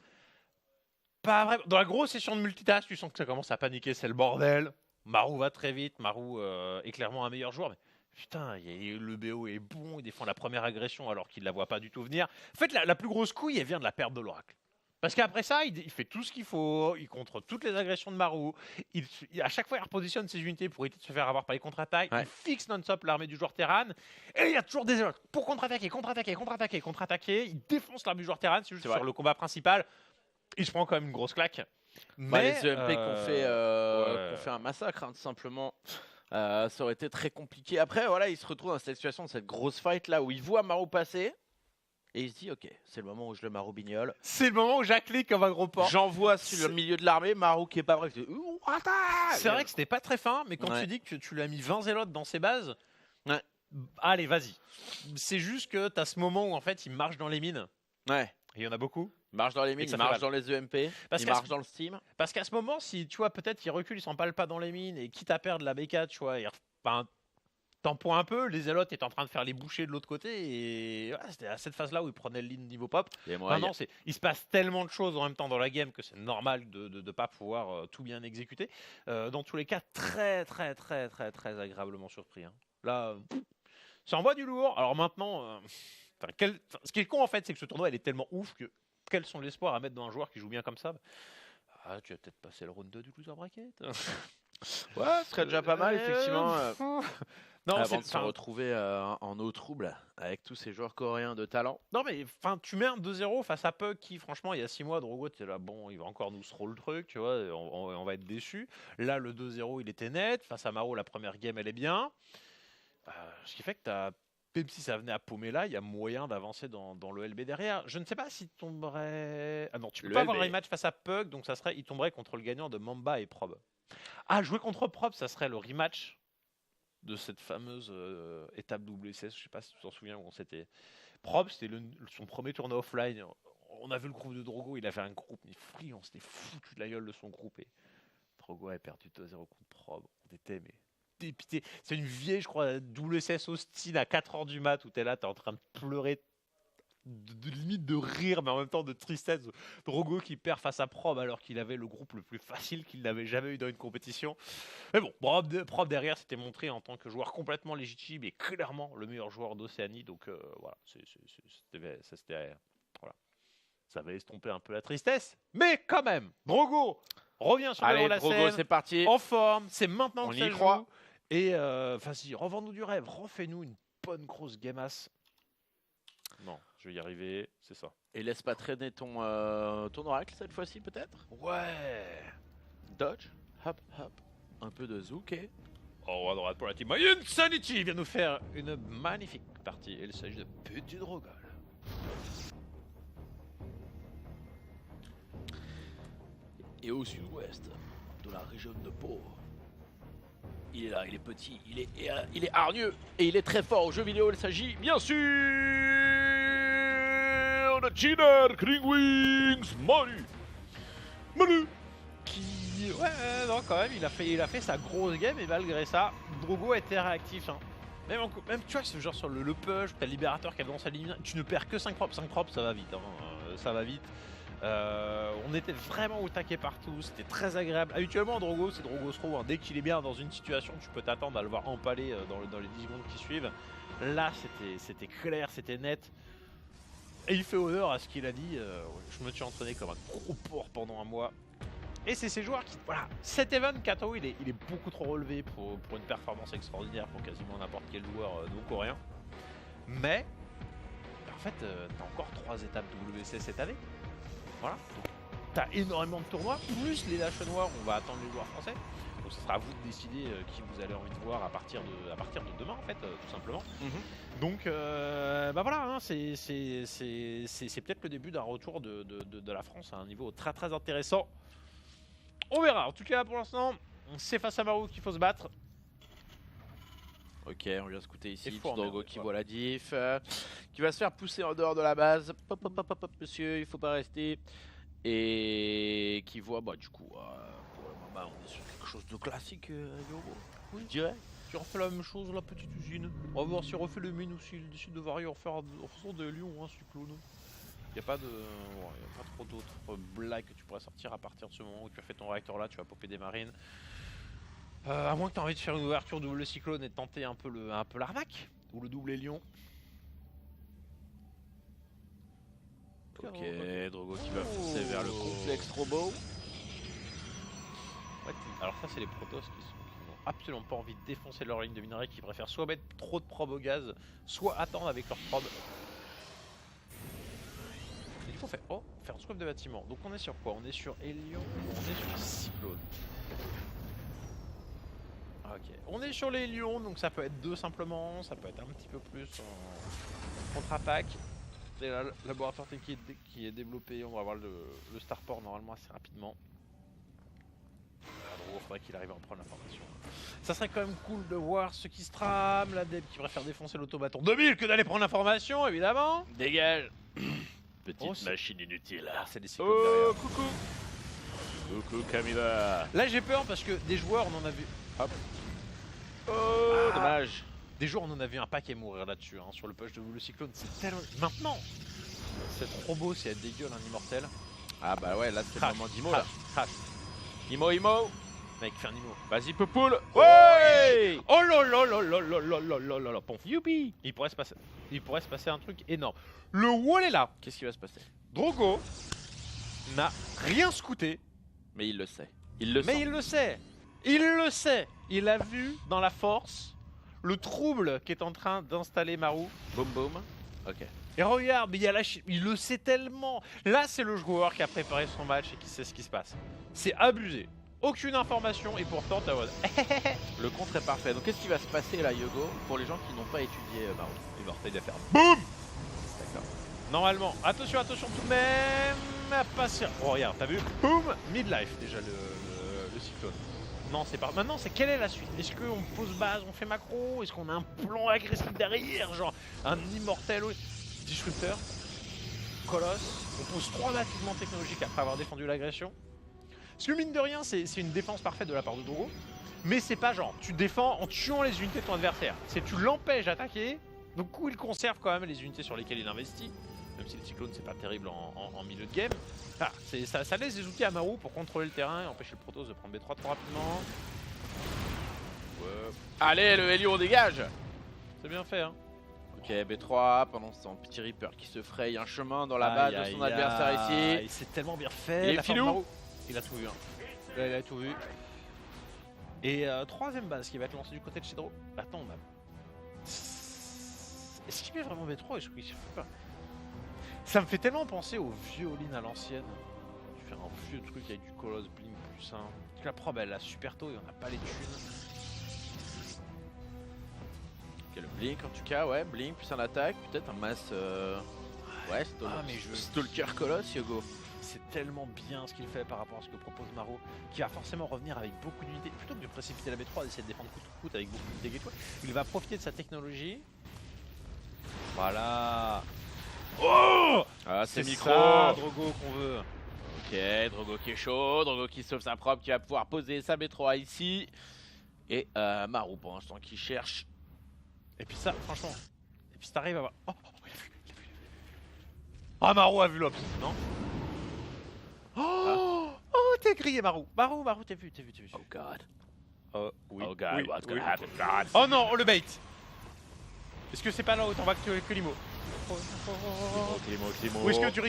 Pas vraiment. Dans la grosse session de multitâche, tu sens que ça commence à paniquer, c'est le bordel. Marou va très vite, Marou est clairement un meilleur joueur, mais putain, le BO est bon, il défend la première agression alors qu'il la voit pas du tout venir. En fait, la plus grosse couille, elle vient de la perte de l'oracle. Parce qu'après ça, il fait tout ce qu'il faut, il contre toutes les agressions de Marou, à chaque fois il repositionne ses unités pour éviter de se faire avoir par les contre-attaques,
Ouais.
il fixe non-stop l'armée du joueur Terran, et il y a toujours des erreurs pour contre-attaquer, il défonce l'armée du joueur Terran, c'est juste
C'est vrai.
sur le combat principal, il se prend quand même une grosse claque.
Bah,
Mais
les EMP
ouais.
qu'on fait un massacre, hein, tout simplement. Ça aurait été très compliqué. Après, voilà, il se retrouve dans cette situation, de cette grosse fight là où il voit Marou passer. Et il se dit, ok, c'est le moment où je le Marou bignole.
C'est le moment où j'acclique comme un gros porc.
J'envoie sur le milieu de l'armée, Marou qui est pas vrai.
C'est vrai que c'était pas très fin, mais quand
Ouais.
tu dis que tu lui as mis 20 zélotes dans ses bases,
Ouais.
Allez, vas-y. C'est juste que t'as ce moment où en fait il marche dans les mines,
Ouais.
et il y en a beaucoup.
Il marche dans les
Et
mines,
que ça
il
fait
marche
mal.
dans les EMP,
Parce
il
qu'à
marche
ce-
dans le Steam.
Parce qu'à ce moment, si tu vois, peut-être il recule, il s'empale pas dans les mines, et quitte à perdre la B4, tu vois, t'en points un peu, les zélotes étaient en train de faire les bouchées de l'autre côté, et voilà, c'était à cette phase-là où il prenait le lead niveau pop.
Et moi,
Maintenant, il se passe tellement de choses en même temps dans la game que c'est normal de ne pas pouvoir tout bien exécuter. Dans tous les cas, très agréablement surpris, hein. Là, ça envoie du lourd. Alors maintenant, ce qui est con en fait, c'est que ce tournoi il est tellement ouf que quels sont les espoirs à mettre dans un joueur qui joue bien comme ça? Ah, tu vas peut-être passer le round 2 du loser bracket.
Ouais, ce serait déjà pas mal, effectivement.
Non,
avant
c'est
de se retrouver en eau trouble avec tous ces joueurs coréens de talent.
Non, mais enfin, tu mets un 2-0 face à Puck qui, franchement, il y a 6 mois, Drogo, tu es là, bon, il va encore nous throw le truc, tu vois, on va être déçus. Là, le 2-0, il était net. Face à Maro, la première game, elle est bien. Ce qui fait que même si ça venait à paumer là, il y a moyen d'avancer dans le LB derrière. Je ne sais pas s'il tomberait. Ah non, tu peux
Le
pas avoir
LB.
un rematch face à Puck, donc ça serait, il tomberait contre le gagnant de Mamba et Prob. Ah, jouer contre Prob, ça serait le rematch de cette fameuse étape WCS. Je sais pas si tu t'en souviens où on s'était. Prob, c'était son premier tournoi offline. On a vu le groupe de Drogo, il a fait un groupe, mais free, on s'était foutu de la gueule de son groupe. Et Drogo avait perdu 2-0 contre Prob. On était mais dépité. C'est une vieille, je crois, WCS Austin à 4h du mat où t'es là, t'es en train de pleurer. Limite de rire, mais en même temps de tristesse. Drogo qui perd face à Prob alors qu'il avait le groupe le plus facile qu'il n'avait jamais eu dans une compétition. Mais bon, Prob derrière s'était montré en tant que joueur complètement légitime et clairement le meilleur joueur d'Océanie. Donc voilà, voilà, ça va estomper un peu la tristesse. Mais quand même, Drogo revient sur
Allez,
la
Drogo,
scène,
c'est parti.
en forme. C'est maintenant
On
que
y
ça
croit.
joue. Et vas-y, revends-nous du rêve, refais-nous une bonne grosse game-ass. Non, je vais y arriver, c'est ça.
Et laisse pas traîner ton oracle cette fois-ci, peut-être.
Ouais.
Dodge, hop, hop. Un peu de zouk.
Oh, à droite pour la team. Insanity vient nous faire une magnifique partie. Il s'agit de Petit Drogol.
Et au sud-ouest de la région de Pau. Il est là, il est petit, il est hargneux et il est très fort aux jeux vidéo. Il s'agit bien sûr de Chiner Kringwings Manu
Qui. Ouais, non, quand même, il a fait sa grosse game et malgré ça, Drogo était réactif. Hein. Même tu vois, ce genre sur le push, t'as le libérateur qui a tendance à éliminer, tu ne perds que 5 props. 5 props, ça va vite. Hein. Ça va vite. On était vraiment au taquet partout, c'était très agréable. Habituellement, Drogo, c'est Drogo throw. Hein. Dès qu'il est bien dans une situation, tu peux t'attendre à le voir empaler dans les 10 secondes qui suivent. Là, c'était clair, c'était net. Et il fait honneur à ce qu'il a dit. Je me suis entraîné comme un gros porc pendant un mois. Et c'est ces joueurs qui. Voilà, cet event, Kato, il est beaucoup trop relevé pour une performance extraordinaire pour quasiment n'importe quel joueur coréen. Mais, en fait, t'as encore 3 étapes WC cette année. Voilà. T'as énormément de tournois, plus les lâches noirs, on va attendre les joueurs français. Donc ce sera à vous de décider qui vous avez envie de voir à partir de demain en fait, tout simplement. Donc bah voilà, hein, c'est peut-être le début d'un retour de la France à un niveau très très intéressant. On verra, en tout cas pour l'instant, c'est face à Maro qu'il faut se battre.
Ok, on vient scouter ici.
Et fort,
Drogo
merde,
qui
ouais.
voit la diff, qui va se faire pousser en dehors de la base. Pop, pop, pop, pop, pop, monsieur, il faut pas rester. Et qui voit, bah du coup, pour le moment, on est sur quelque chose de classique, Yogo, je dirais.
Tu refais la même chose, la petite usine. On va voir si on refait le mine ou s'il décide de varier en faisant de Lyon, hein, Cyclone. Il n'y a pas trop d'autres blagues que tu pourrais sortir à partir de ce moment où tu as fait ton réacteur là, tu vas popper des marines. À moins que tu aies envie de faire une ouverture double cyclone et de tenter un peu l'arnaque ou le double Lion.
Ok, Drogo qui va foncer vers le complexe robot.
Ouais, alors ça c'est les Protoss qui n'ont absolument pas envie de défoncer leur ligne de minerai, qui préfèrent soit mettre trop de probes au gaz, soit attendre avec leurs probes. Et du coup on fait faire un scope de bâtiment. Donc on est sur quoi? On est sur Hélion ou on est sur Cyclone? Ok, on est sur les lions, donc ça peut être 2 simplement, ça peut être un petit peu plus en contre-attaque. C'est là le laboratoire qui est développé, on va avoir le starport normalement assez rapidement. Il faudrait qu'il arrive à en prendre l'information. Ça serait quand même cool de voir ce qui se trame, la Deb qui préfère défoncer l'automaton 2000 que d'aller prendre l'information, évidemment.
Dégage. Petite
Oh,
machine inutile.
Ah, c'est des cyclones
Oh,
derrière.
coucou. Coucou Camilla.
Là j'ai peur parce que des joueurs on en a vu. Hop.
Oh, dommage.
Des joueurs on en a vu un paquet mourir là-dessus, hein, sur le push de le cyclone, c'est tellement. Maintenant c'est trop beau, c'est être dégueule un immortel.
Ah bah ouais, là c'est le
Crash,
moment d'Imo là.
crash.
Imo.
Mec, fais un Imo.
Vas-y, Poupoule. Ouais.
Oh là là là là là là là là là là, ponf. Youpi. Il pourrait se passer un truc énorme. Le wall est là.
Qu'est-ce qui va se passer?
Drogo n'a rien scouté
Mais il le sait. Il le
Mais
sent.
il le sait. Il le sait. Il a vu dans la force le trouble qu'est en train d'installer Maru.
Boum boum. Ok.
Et regarde, mais il y a il le sait tellement. Là, c'est le joueur qui a préparé son match et qui sait ce qui se passe. C'est abusé. Aucune information et pourtant t'as
Le contre est parfait. Donc qu'est-ce qui va se passer là, Yogo, pour les gens qui n'ont pas étudié Maru?
Il va il va faire BOUM.
D'accord.
Normalement, attention tout de même. Pas sûr. Oh regarde, t'as vu? Boum. Midlife déjà le cyclone. Non, c'est pas. Maintenant, c'est quelle est la suite? Est-ce qu'on pose base, on fait macro? Est-ce qu'on a un plan agressif derrière? Genre un immortel disrupteur? Colosse. On pose 3 bâtiments technologiques après avoir défendu l'agression. Parce que mine de rien, c'est une défense parfaite de la part de Drogo. Mais c'est pas genre, tu défends en tuant les unités de ton adversaire. C'est tu l'empêches d'attaquer. Donc coup, il conserve quand même les unités sur lesquelles il investit. Même si le cyclone, c'est pas terrible en milieu de game. Ah, ça laisse des outils à Maru pour contrôler le terrain et empêcher le Protoss de prendre B3 trop rapidement. Ouais.
Allez, le Helio, on dégage.
C'est bien fait, hein.
Ok, B3, pendant ce temps, petit Reaper qui se fraye un chemin dans la base de son adversaire ici.
C'est tellement bien fait.
Il est filou.
Maru. Il a tout vu, hein. Là, il a tout vu. Et troisième base qui va être lancée du côté de Shedro. Attends, on a... Est-ce qu'il met vraiment B3? Est-ce qu'il fait pas? Ça me fait tellement penser aux vieux all-in à l'ancienne. Tu fais un vieux truc avec du Colosse, Blink plus 1. La probe elle a super tôt et on n'a pas les thunes.
Ok, le Blink en tout cas, ouais, Blink plus un attaque, peut-être un mass. Ouais, Stalker Colosse, Yogo.
C'est tellement bien ce qu'il fait par rapport à ce que propose Maru, qui va forcément revenir avec beaucoup d'unités. Plutôt que de précipiter la B3 et d'essayer de défendre coûte que coûte avec beaucoup de dégâts, il va profiter de sa technologie. Voilà. Oh,
Ah, c'est micro.
Ça, Drogo qu'on veut.
Ok, Drogo qui est chaud, Drogo qui sauve sa probe, qui va pouvoir poser sa B3 ici. Et Maru pour l'instant qui cherche.
Et puis ça, franchement. Et puis si t'arrives à voir. Oh, il a vu. Ah, Maru a vu l'ops, non? Oh, t'es grillé, Maru. Maru, t'es vu.
Oh god.
Oh, oui.
Oh god,
oui,
what's
oui.
gonna happen, god?
Oh non, on le bait. Est-ce que c'est pas là où t'en vas que Limo?
Clémo.
Ou est-ce que tu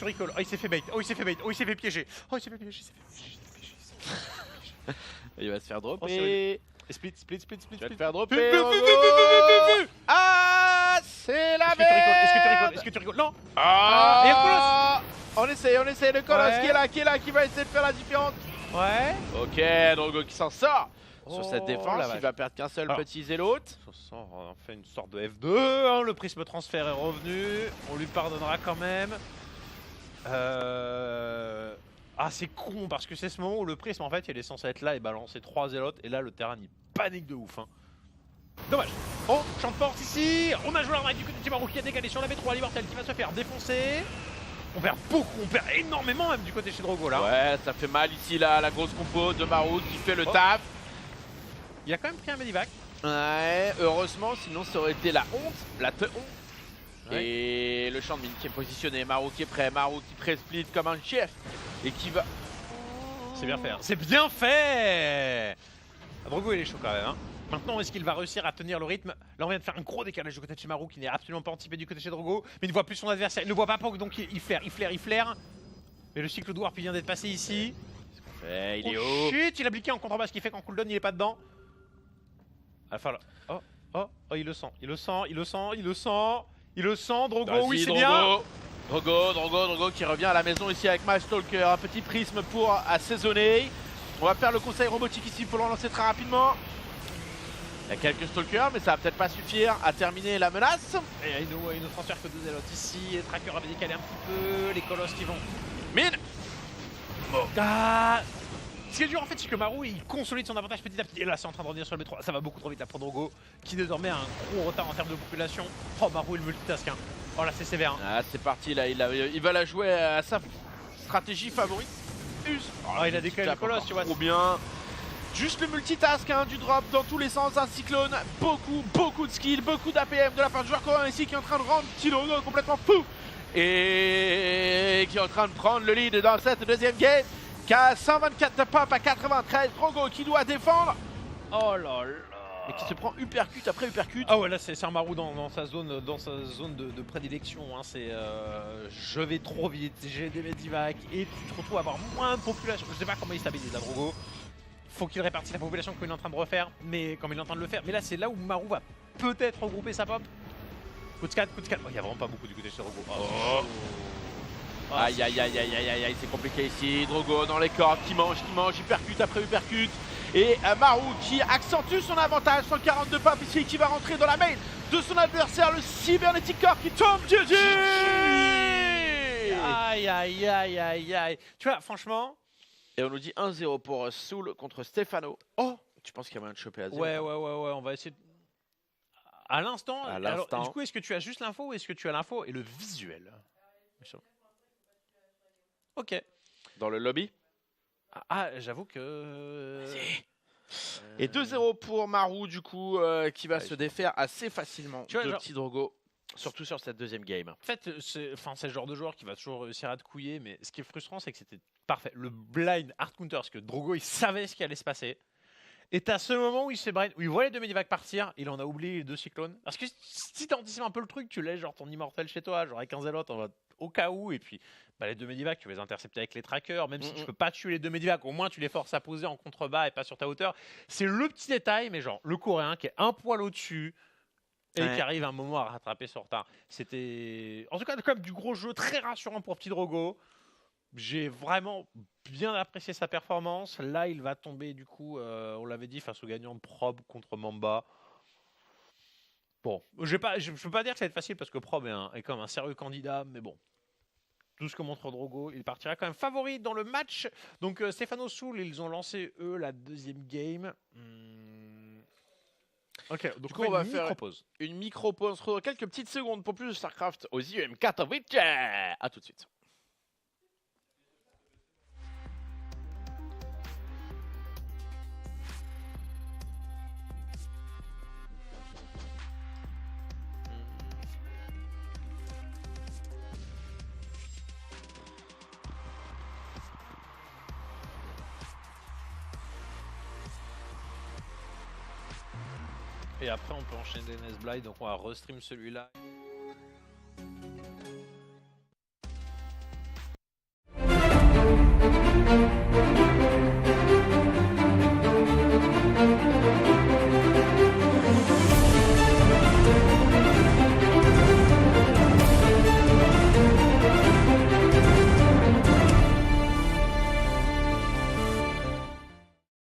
ricoles? Oh, il s'est fait bait. Oh, il s'est fait piéger.
Il va se faire
Oh,
dropper.
c'est Split.
Tu vas te faire dropper. Ah, c'est la
Est-ce que tu rigoles? Non.
Ah,
Et le
on essaye, le Colosse
Ouais.
qui est là, qui va essayer de faire la différence.
Ouais.
Ok, Drogo qui s'en sort. Sur cette
Oh,
défense,
la
il
vache.
va perdre qu'un seul
Alors.
petit zélote.
On fait une sorte de F2, hein, le prisme transfert est revenu, on lui pardonnera quand même. Ah, c'est con parce que c'est ce moment où le prisme en fait il est censé être là et balancer 3 zélotes et là le terrain il panique de ouf, hein. Dommage. Oh, champ de force ici, on a joué l'arnaque du côté de Maru qui a décalé sur la B3, l'immortel qui va se faire défoncer. On perd beaucoup, on perd énormément même du côté chez Drogo là.
Ouais, ça fait mal ici là, la grosse compo de Maru qui fait le taf.
Il a quand même pris un medivac.
Ouais, heureusement, sinon ça aurait été la honte, la honte.
Ouais.
Et le champ de mine qui est positionné, Maru qui est prêt, Maru qui pré-split comme un chef et qui va...
C'est bien fait, hein. C'est bien fait. Drogo il est chaud quand même, hein. Maintenant, est-ce qu'il va réussir à tenir le rythme? Là, on vient de faire un gros décalage du côté de chez Maru qui n'est absolument pas anticipé du côté de chez Drogo. Mais il ne voit plus son adversaire, il ne voit pas Pog, donc il flaire. Mais le cycle de Warp vient d'être passé ici.
il est
Oh
haut.
shit, il a bliqué en contrebas, ce qui fait qu'en cooldown, il est pas dedans. Enfin là. Oh, il le sent, Drogo,
Vas-y,
oui, c'est
Drogo.
bien.
Drogo qui revient à la maison ici avec Mass Stalker, un petit prisme pour assaisonner. On va faire le conseil robotique ici pour le lancer très rapidement. Il y a quelques stalkers, mais ça va peut-être pas suffire à terminer la menace.
Et il ne transfère que 2 zélotes ici. Les trackers avaient décalé un petit peu. Les colosses qui vont.
Mine.
Ah, ce qui est dur en fait, c'est que Maru il consolide son avantage petit à petit. Et là, c'est en train de revenir sur le B3. Ça va beaucoup trop vite là pour Drogo, qui désormais a un gros retard en termes de population. Oh, Maru il multitask, hein. Oh là, c'est sévère, hein.
Ah, c'est parti là, il va la jouer à sa stratégie favorite.
Oh, il a décalé le colosse, tu vois.
Trop bien. Juste le multitask, hein, du drop dans tous les sens, un cyclone, beaucoup de skill, beaucoup d'APM de la part du joueur coréen ici qui est en train de rendre Drogo complètement fou et qui est en train de prendre le lead dans cette deuxième game, qui a 124 de pop à 93, Drogo qui doit défendre.
Oh là là.
Mais qui se prend uppercut après uppercut.
Ah ouais, là c'est un Marou dans sa zone, de prédilection. Hein. C'est je vais trop vite, j'ai des medivacs et tu te retrouves à avoir moins de population. Je sais pas comment il stabilise la Drogo. Faut qu'il répartisse la population comme il est en train de refaire, mais comme il est en train de le faire. Mais là c'est là où Marou va peut-être regrouper sa pop. Coup de 4, coup de 4. Oh, il y a vraiment pas beaucoup du côté de ce Drogo. Oh.
Aïe aïe aïe aïe aïe aïe aïe, c'est compliqué ici. Drogo dans les cordes, qui mange, uppercut après uppercut. Et Marou qui accentue son avantage, 142 pop ici, qui va rentrer dans la main de son adversaire, le Cybernetic Core qui tombe. GG.
Aïe aïe aïe aïe aïe. Tu vois, franchement.
Et on nous dit 1-0 pour Soul contre Stefano. Oh, tu penses qu'il y a moyen de choper à 0?
Ouais, on va essayer de... À l'instant, du coup, est-ce que tu as juste l'info ou est-ce que tu as l'info et le visuel? Ok.
Dans le lobby.
Ah, j'avoue que...
Et 2-0 pour Marou, du coup, qui va se défaire assez facilement de petit Drogo, surtout sur cette deuxième game.
En fait, c'est le genre de joueur qui va toujours réussir à te couiller, mais ce qui est frustrant, c'est que c'était parfait. Le blind hard counter, parce que Drogo, il savait ce qui allait se passer. Et t'as ce moment où il voit les deux medivacs partir, il en a oublié les deux cyclones. Parce que si t'anticipes un peu le truc, tu laisses genre ton immortel chez toi, genre avec un zélote, on va au cas où, et puis bah, les deux medivacs, tu vas les intercepter avec les trackers, même si tu peux pas tuer les deux medivacs, au moins tu les forces à poser en contrebas et pas sur ta hauteur. C'est le petit détail, mais genre le coréen qui est un poil au-dessus et qui arrive un moment à rattraper son retard. C'était en tout cas comme du gros jeu, très rassurant pour petit Drogo. J'ai vraiment bien apprécié sa performance. Là, il va tomber, du coup, on l'avait dit, face au gagnant Probe contre Mamba. Bon, je peux pas dire que ça va être facile parce que Probe est quand même un sérieux candidat, mais bon. Tout ce que montre Drogo, il partira quand même favori dans le match. Donc, Stefano Soul, ils ont lancé, eux, la deuxième game. Ok, donc
on va faire une micro-pause. On se retrouve quelques petites secondes pour plus de StarCraft aux IEM Katowice. À tout de suite.
Et après, on peut enchaîner des NS Blind, donc on va restream celui-là.